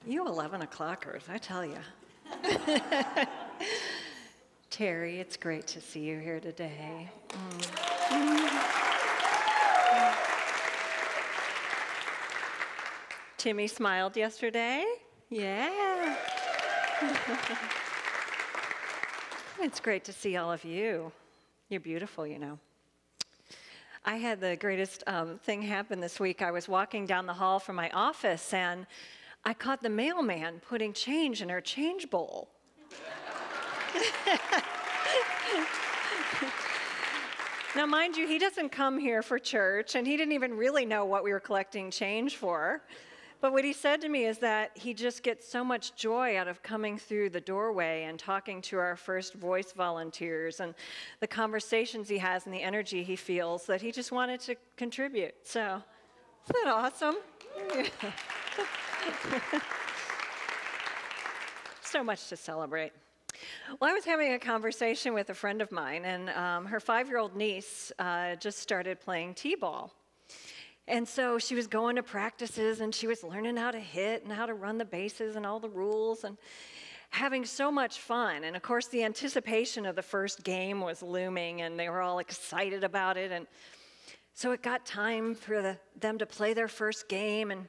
You 11 o'clockers, I tell you. Terry, it's great to see you here today. Timmy smiled yesterday. Yeah. It's great to see all of you. You're beautiful, you know. I had the greatest thing happen this week. I was walking down the hall from my office, and I caught the mailman putting change in our change bowl. Now, mind you, he doesn't come here for church, and he didn't even really know what we were collecting change for. But what he said to me is that he just gets so much joy out of coming through the doorway and talking to our first voice volunteers and the conversations he has and the energy he feels, that he just wanted to contribute. So, isn't that awesome? So much to celebrate. Well, I was having a conversation with a friend of mine, and her 5-year-old niece just started playing t-ball. And so she was going to practices, and she was learning how to hit and how to run the bases and all the rules and having so much fun. And of course, the anticipation of the first game was looming, and they were all excited about it. And so it got time for them to play their first game, and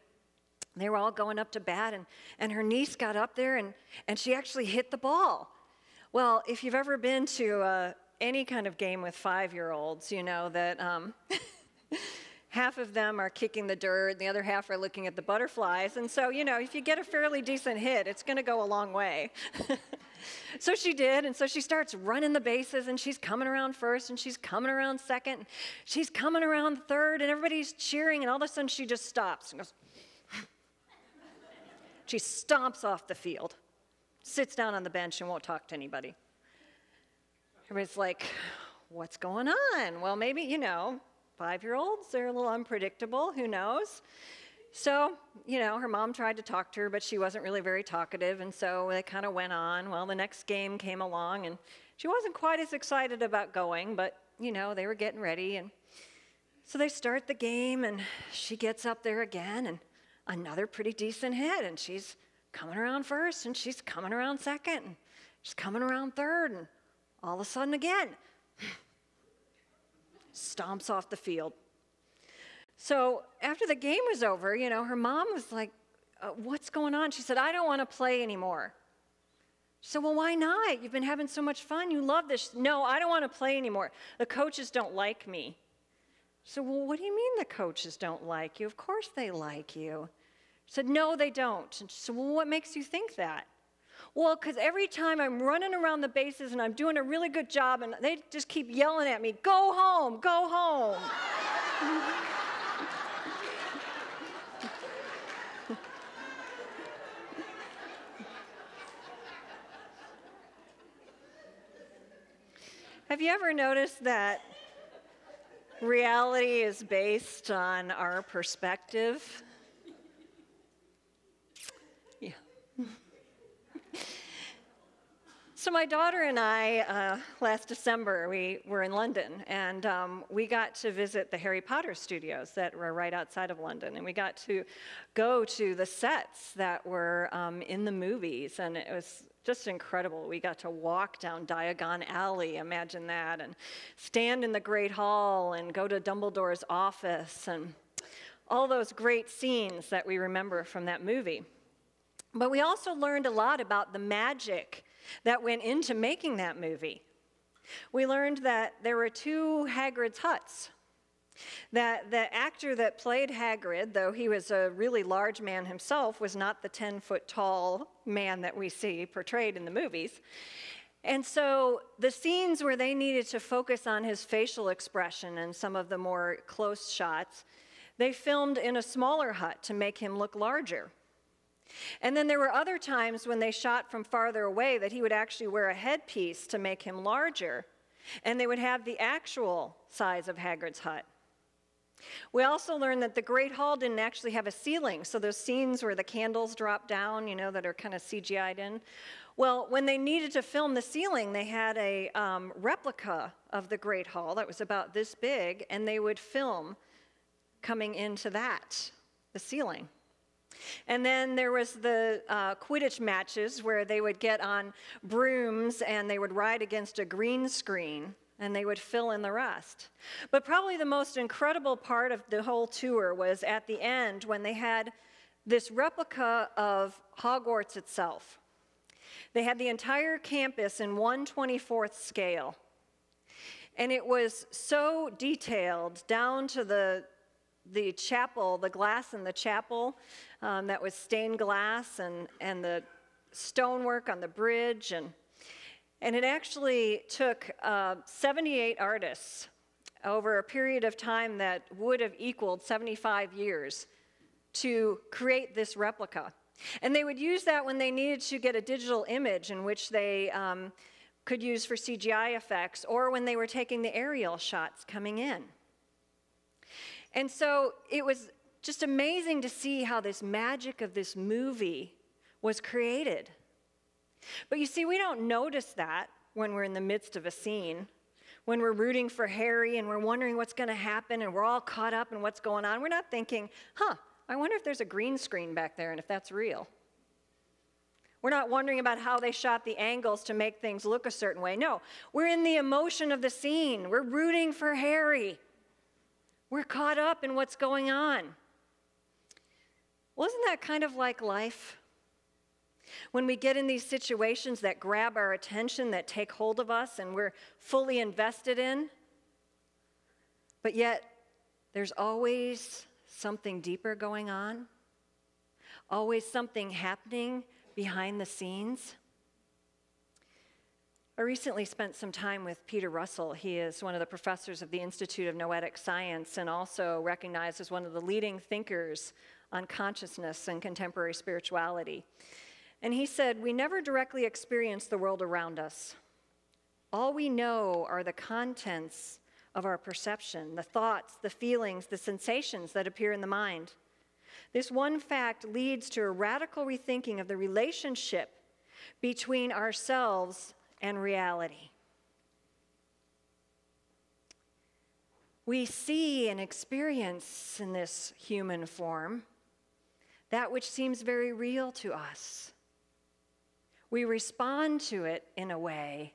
they were all going up to bat, and her niece got up there, and she actually hit the ball. Well, if you've ever been to any kind of game with 5-year-olds, you know that half of them are kicking the dirt, and the other half are looking at the butterflies. And so, you know, if you get a fairly decent hit, it's going to go a long way. So she did, and so she starts running the bases, and she's coming around first, and she's coming around second, and she's coming around third, and everybody's cheering, and all of a sudden she just stops and goes. She stomps off the field, sits down on the bench, and won't talk to anybody. Everybody's like, what's going on? Well, maybe, you know, 5-year-olds, they're a little unpredictable, who knows? So, you know, her mom tried to talk to her, but she wasn't really very talkative, and so it kind of went on. Well, the next game came along, and she wasn't quite as excited about going, but, you know, they were getting ready, and so they start the game, and she gets up there again, and another pretty decent hit, and she's coming around first, and she's coming around second, and she's coming around third, and all of a sudden again, stomps off the field. So after the game was over, you know, her mom was like, what's going on? She said, I don't want to play anymore. She said, well, why not? You've been having so much fun. You love this. No, I don't want to play anymore. The coaches don't like me. She said, well, what do you mean the coaches don't like you? Of course they like you. She said, no, they don't. And she said, well, what makes you think that? Well, because every time I'm running around the bases and I'm doing a really good job, and they just keep yelling at me, go home, go home. Have you ever noticed that reality is based on our perspective? Yeah. So my daughter and I, last December, we were in London, and we got to visit the Harry Potter studios that were right outside of London, and we got to go to the sets that were in the movies, and it was just incredible. We got to walk down Diagon Alley, imagine that, and stand in the Great Hall and go to Dumbledore's office, and all those great scenes that we remember from that movie. But we also learned a lot about the magic that went into making that movie. We learned that there were 2 Hagrid's huts. That the actor that played Hagrid, though he was a really large man himself, was not the 10-foot-tall man that we see portrayed in the movies. And so the scenes where they needed to focus on his facial expression and some of the more close shots, they filmed in a smaller hut to make him look larger. And then there were other times when they shot from farther away that he would actually wear a headpiece to make him larger, and they would have the actual size of Hagrid's hut. We also learned that the Great Hall didn't actually have a ceiling, so those scenes where the candles drop down, you know, that are kind of CGI'd in. Well, when they needed to film the ceiling, they had a replica of the Great Hall that was about this big, and they would film coming into that, the ceiling. And then there was the Quidditch matches where they would get on brooms and they would ride against a green screen and they would fill in the rest. But probably the most incredible part of the whole tour was at the end when they had this replica of Hogwarts itself. They had the entire campus in 1/24th scale. And it was so detailed down to the chapel, the glass in the chapel that was stained glass, and the stonework on the bridge. And it actually took 78 artists over a period of time that would have equaled 75 years to create this replica. And they would use that when they needed to get a digital image in which they could use for CGI effects, or when they were taking the aerial shots coming in. And so it was just amazing to see how this magic of this movie was created. But you see, we don't notice that when we're in the midst of a scene, when we're rooting for Harry and we're wondering what's going to happen and we're all caught up in what's going on. We're not thinking, I wonder if there's a green screen back there and if that's real. We're not wondering about how they shot the angles to make things look a certain way. No, we're in the emotion of the scene. We're rooting for Harry. We're caught up in what's going on. Well, isn't that kind of like life? When we get in these situations that grab our attention, that take hold of us, and we're fully invested in, but yet there's always something deeper going on, always something happening behind the scenes. I recently spent some time with Peter Russell. He is one of the professors of the Institute of Noetic Science and also recognized as one of the leading thinkers on consciousness and contemporary spirituality. And he said, "We never directly experience the world around us. All we know are the contents of our perception, the thoughts, the feelings, the sensations that appear in the mind. This one fact leads to a radical rethinking of the relationship between ourselves and reality." We see and experience in this human form that which seems very real to us. We respond to it in a way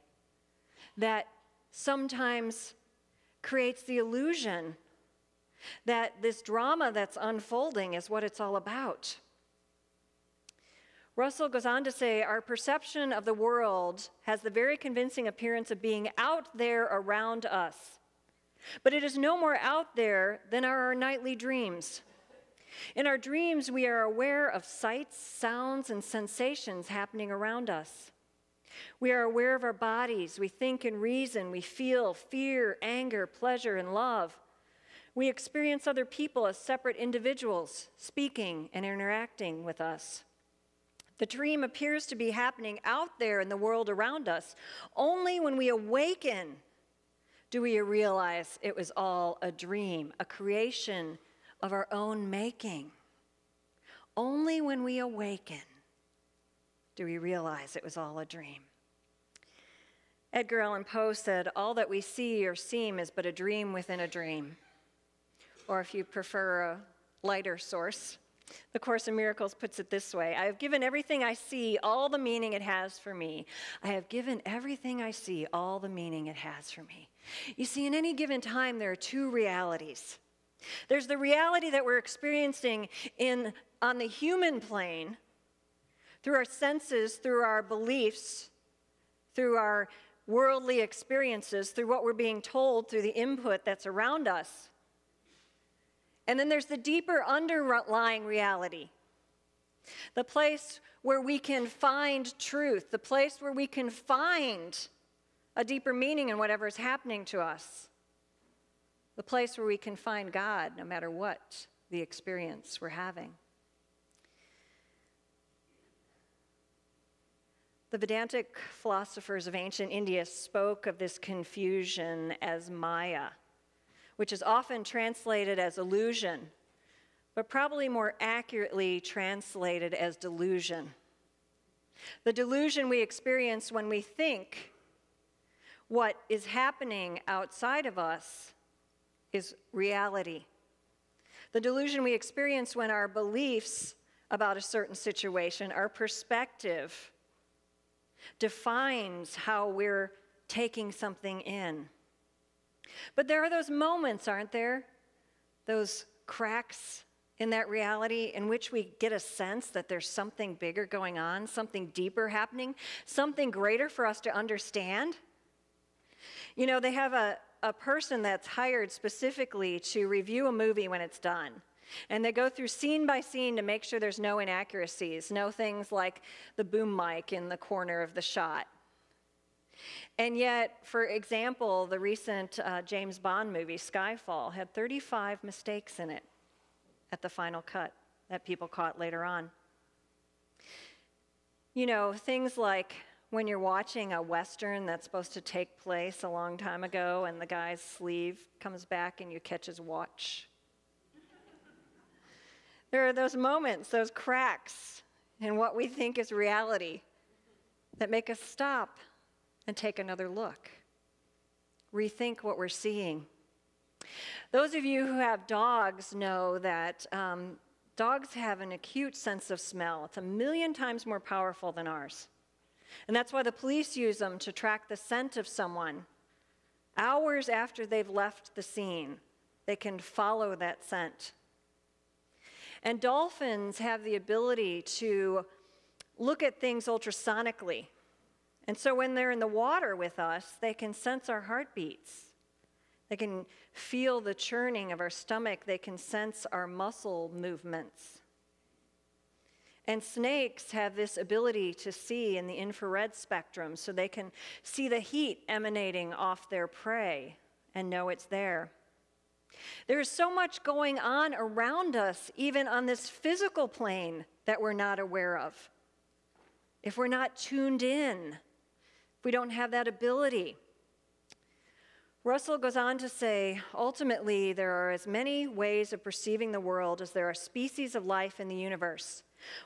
that sometimes creates the illusion that this drama that's unfolding is what it's all about. Russell goes on to say, our perception of the world has the very convincing appearance of being out there around us. But it is no more out there than are our nightly dreams. In our dreams, we are aware of sights, sounds, and sensations happening around us. We are aware of our bodies. We think and reason. We feel fear, anger, pleasure, and love. We experience other people as separate individuals, speaking and interacting with us. The dream appears to be happening out there in the world around us. Only when we awaken do we realize it was all a dream, a creation of our own making. Only when we awaken do we realize it was all a dream. Edgar Allan Poe said, "All that we see or seem is but a dream within a dream." Or if you prefer a lighter source, the Course in Miracles puts it this way: "I have given everything I see all the meaning it has for me. I have given everything I see all the meaning it has for me." You see, in any given time, there are two realities. There's the reality that we're experiencing on the human plane, through our senses, through our beliefs, through our worldly experiences, through what we're being told, through the input that's around us. And then there's the deeper underlying reality, the place where we can find truth, the place where we can find a deeper meaning in whatever is happening to us, the place where we can find God no matter what the experience we're having. The Vedantic philosophers of ancient India spoke of this confusion as Maya, which is often translated as illusion, but probably more accurately translated as delusion. The delusion we experience when we think what is happening outside of us is reality. The delusion we experience when our beliefs about a certain situation, our perspective defines how we're taking something in. But there are those moments, aren't there? Those cracks in that reality in which we get a sense that there's something bigger going on, something deeper happening, something greater for us to understand. You know, they have a person that's hired specifically to review a movie when it's done. And they go through scene by scene to make sure there's no inaccuracies, no things like the boom mic in the corner of the shot. And yet, for example, the recent James Bond movie, Skyfall, had 35 mistakes in it at the final cut that people caught later on. You know, things like when you're watching a Western that's supposed to take place a long time ago and the guy's sleeve comes back and you catch his watch. There are those moments, those cracks in what we think is reality that make us stop and take another look, rethink what we're seeing. Those of you who have dogs know that dogs have an acute sense of smell. It's 1,000,000 times more powerful than ours. And that's why the police use them to track the scent of someone. Hours after they've left the scene, they can follow that scent. And dolphins have the ability to look at things ultrasonically. And so when they're in the water with us, they can sense our heartbeats. They can feel the churning of our stomach. They can sense our muscle movements. And snakes have this ability to see in the infrared spectrum, so they can see the heat emanating off their prey and know it's there. There is so much going on around us, even on this physical plane, that we're not aware of. If we're not tuned in, if we don't have that ability. Russell goes on to say, ultimately, there are as many ways of perceiving the world as there are species of life in the universe.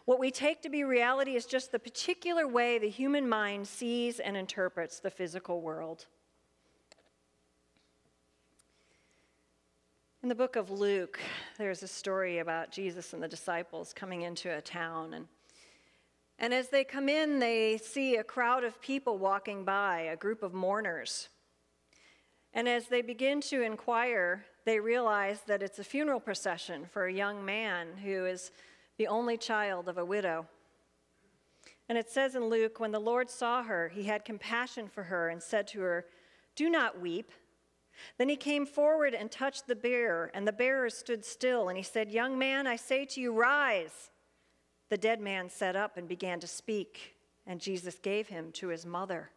What we take to be reality is just the particular way the human mind sees and interprets the physical world. In the book of Luke, there's a story about Jesus and the disciples coming into a town. And as they come in, they see a crowd of people walking by, a group of mourners. And as they begin to inquire, they realize that it's a funeral procession for a young man who is the only child of a widow. And it says in Luke, when the Lord saw her, he had compassion for her and said to her, "Do not weep." Then he came forward and touched the bier, and the bearer stood still, and he said, "Young man, I say to you, rise." The dead man sat up and began to speak, and Jesus gave him to his mother.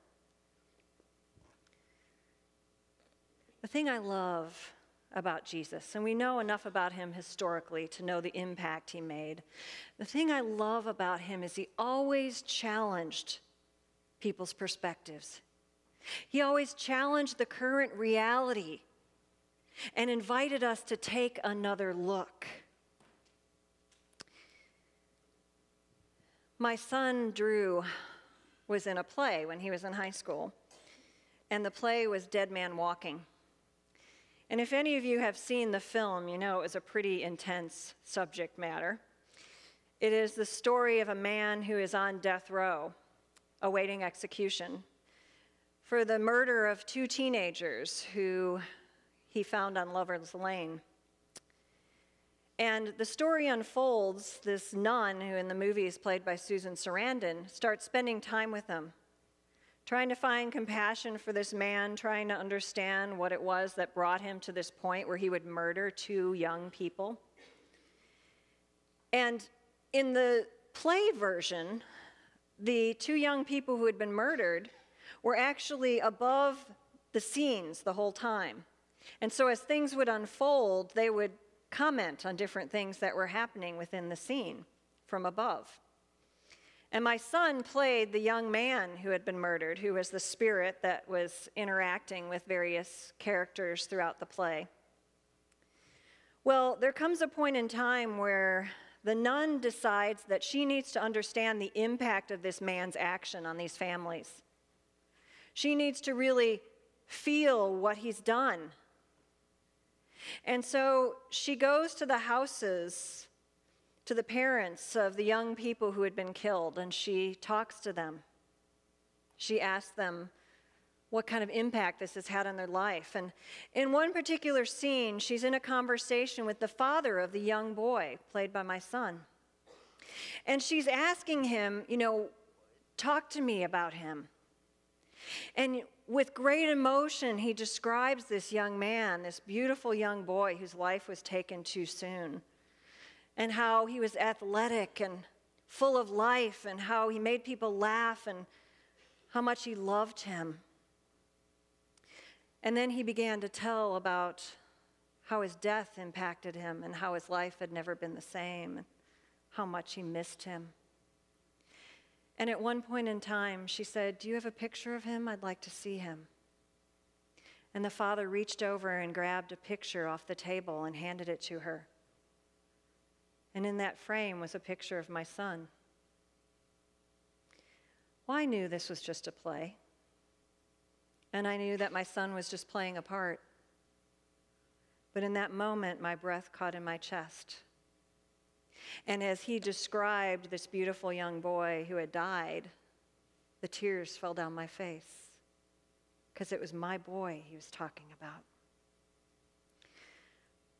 The thing I love about Jesus, and we know enough about him historically to know the impact he made. The thing I love about him is he always challenged people's perspectives. He always challenged the current reality and invited us to take another look. My son, Drew, was in a play when he was in high school, and the play was Dead Man Walking. And if any of you have seen the film, you know it was a pretty intense subject matter. It is the story of a man who is on death row, awaiting execution, for the murder of 2 teenagers who he found on Lover's Lane. And the story unfolds, this nun, who in the movie is played by Susan Sarandon, starts spending time with him, trying to find compassion for this man, trying to understand what it was that brought him to this point where he would murder 2 young people. And in the play version, the 2 young people who had been murdered were actually above the scenes the whole time. And so as things would unfold, they would comment on different things that were happening within the scene from above. And my son played the young man who had been murdered, who was the spirit that was interacting with various characters throughout the play. Well, there comes a point in time where the nun decides that she needs to understand the impact of this man's action on these families. She needs to really feel what he's done. And so she goes to the houses to the parents of the young people who had been killed, and she talks to them. She asks them what kind of impact this has had on their life. And in one particular scene, she's in a conversation with the father of the young boy, played by my son. And she's asking him, talk to me about him. And with great emotion, he describes this young man, this beautiful young boy whose life was taken too soon, and how he was athletic and full of life, and how he made people laugh, and how much he loved him. And then he began to tell about how his death impacted him and how his life had never been the same, and how much he missed him. And at one point in time, she said, "Do you have a picture of him? I'd like to see him." And the father reached over and grabbed a picture off the table and handed it to her. And in that frame was a picture of my son. Well, I knew this was just a play. And I knew that my son was just playing a part. But in that moment, my breath caught in my chest. And as he described this beautiful young boy who had died, the tears fell down my face, because it was my boy he was talking about.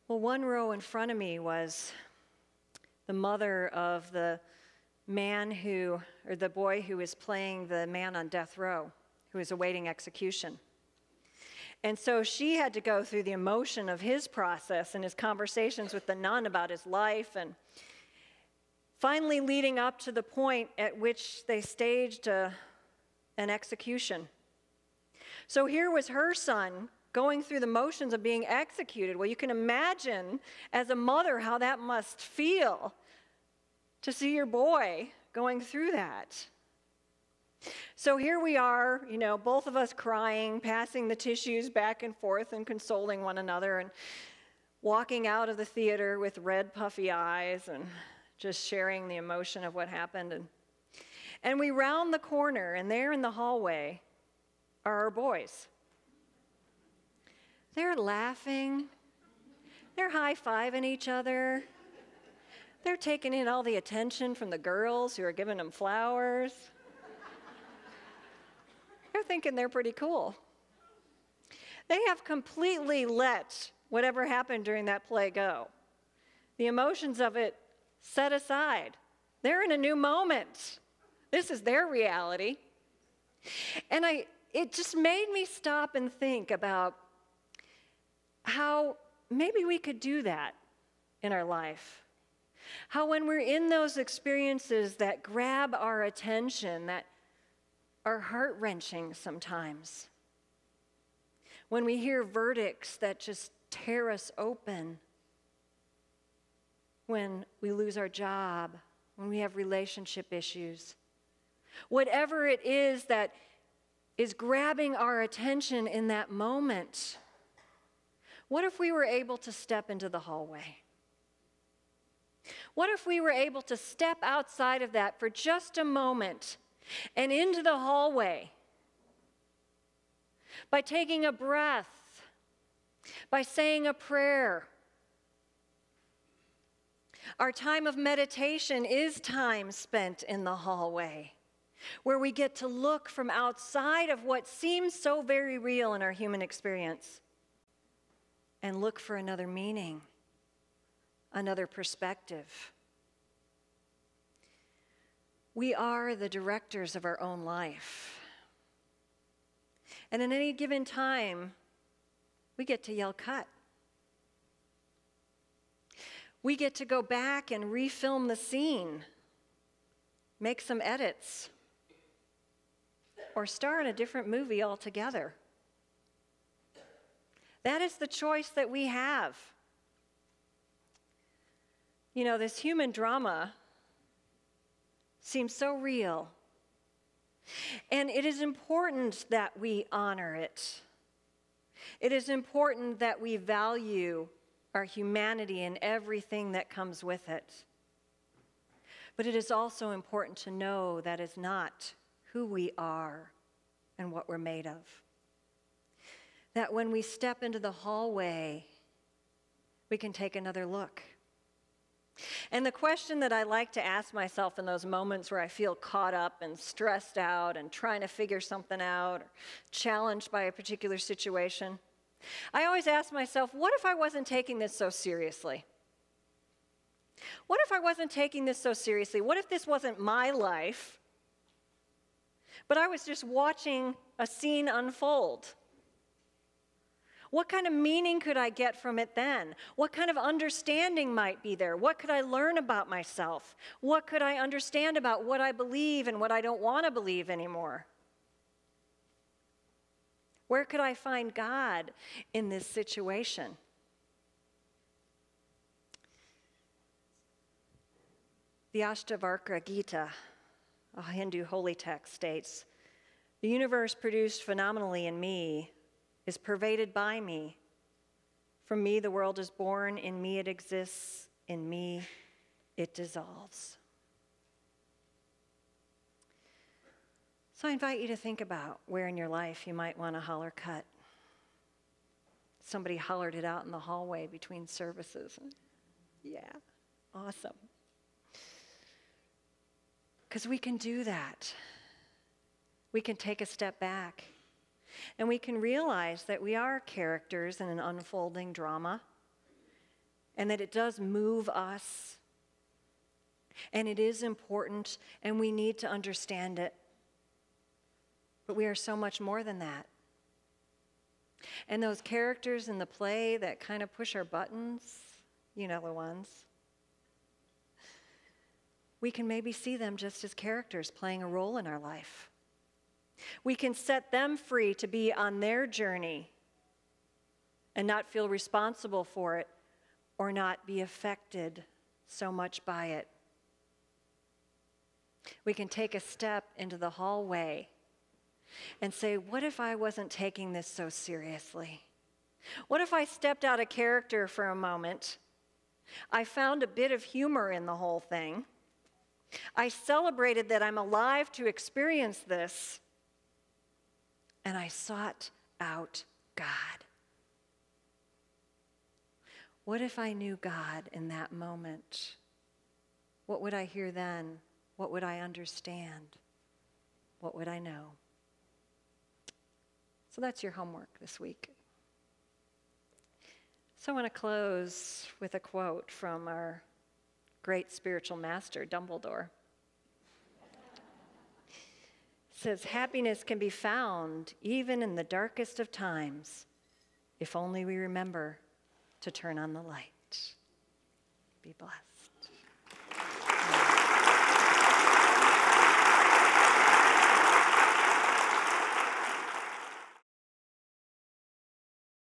Well, one row in front of me was the mother of the boy who was playing the man on death row, who was awaiting execution. And so she had to go through the emotion of his process and his conversations with the nun about his life, and finally leading up to the point at which they staged an execution. So here was her son going through the motions of being executed. Well, you can imagine as a mother how that must feel to see your boy going through that. So here we are, both of us crying, passing the tissues back and forth and consoling one another, and walking out of the theater with red, puffy eyes and just sharing the emotion of what happened. And we round the corner, and there in the hallway are our boys. They're laughing. They're high-fiving each other. They're taking in all the attention from the girls who are giving them flowers. They're thinking they're pretty cool. They have completely let whatever happened during that play go. The emotions of it set aside. They're in a new moment. This is their reality. And it just made me stop and think about how maybe we could do that in our life. How when we're in those experiences that grab our attention, that are heart-wrenching sometimes, when we hear verdicts that just tear us open, when we lose our job, when we have relationship issues, whatever it is that is grabbing our attention in that moment, what if we were able to step into the hallway? What if we were able to step outside of that for just a moment and into the hallway by taking a breath, by saying a prayer? Our time of meditation is time spent in the hallway, where we get to look from outside of what seems so very real in our human experience and look for another meaning, another perspective. We are the directors of our own life. And at any given time, we get to yell cut. We get to go back and refilm the scene, make some edits, or star in a different movie altogether. That is the choice that we have. This human drama seems so real. And it is important that we honor it. It is important that we value our humanity and everything that comes with it. But it is also important to know that is not who we are and what we're made of. That when we step into the hallway, we can take another look. And the question that I like to ask myself in those moments where I feel caught up and stressed out and trying to figure something out, or challenged by a particular situation, I always ask myself, what if I wasn't taking this so seriously? What if I wasn't taking this so seriously? What if this wasn't my life, but I was just watching a scene unfold? What kind of meaning could I get from it then? What kind of understanding might be there? What could I learn about myself? What could I understand about what I believe and what I don't want to believe anymore? Where could I find God in this situation? The Ashtavakra Gita, a Hindu holy text, states, "The universe produced phenomenally in me is pervaded by me. From me the world is born, in me it exists, in me it dissolves." So I invite you to think about where in your life you might want to holler cut. Somebody hollered it out in the hallway between services. Yeah, awesome. Because we can do that. We can take a step back. And we can realize that we are characters in an unfolding drama, and that it does move us, and it is important, and we need to understand it. But we are so much more than that. And those characters in the play that kind of push our buttons, you know the ones, we can maybe see them just as characters playing a role in our life. We can set them free to be on their journey and not feel responsible for it or not be affected so much by it. We can take a step into the hallway and say, what if I wasn't taking this so seriously? What if I stepped out of character for a moment? I found a bit of humor in the whole thing. I celebrated that I'm alive to experience this. And I sought out God. What if I knew God in that moment? What would I hear then? What would I understand? What would I know? So that's your homework this week. So I want to close with a quote from our great spiritual master, Dumbledore. Says, "Happiness can be found even in the darkest of times if only we remember to turn on the light." Be blessed.